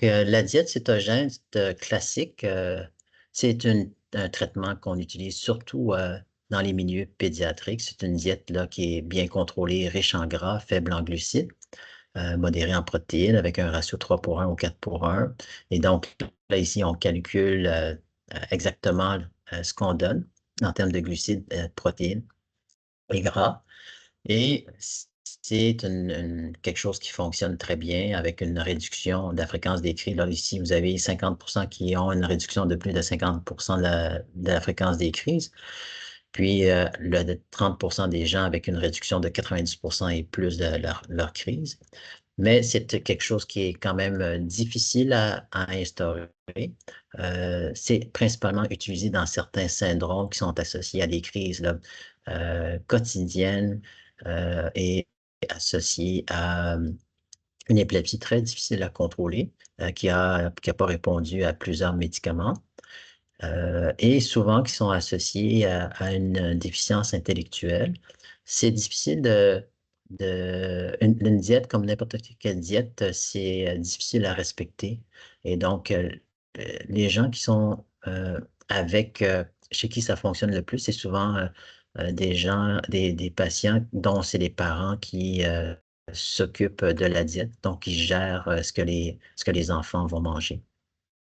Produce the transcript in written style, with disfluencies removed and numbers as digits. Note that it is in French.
La diète cétogène classique, c'est un traitement qu'on utilise surtout dans les milieux pédiatriques. C'est une diète là, qui est bien contrôlée, riche en gras, faible en glucides, modérée en protéines, avec un ratio 3 pour 1 ou 4 pour 1. Et donc, là, ici, on calcule exactement ce qu'on donne en termes de glucides, protéines et gras. Et c'est quelque chose qui fonctionne très bien avec une réduction de la fréquence des cris. Là, ici, vous avez 50% qui ont une réduction de plus de 50% de la fréquence des crises. Puis, 30% des gens avec une réduction de 90% et plus de leur crise. Mais c'est quelque chose qui est quand même difficile à instaurer. C'est principalement utilisé dans certains syndromes qui sont associés à des crises là, quotidiennes et associées à une épilepsie très difficile à contrôler, qui a pas répondu à plusieurs médicaments, et souvent qui sont associés à une déficience intellectuelle. C'est difficile une diète comme n'importe quelle diète, c'est difficile à respecter. Et donc, les gens qui sont chez qui ça fonctionne le plus, c'est souvent des gens, des patients dont c'est les parents qui s'occupent de la diète, donc ils gèrent ce que les enfants vont manger.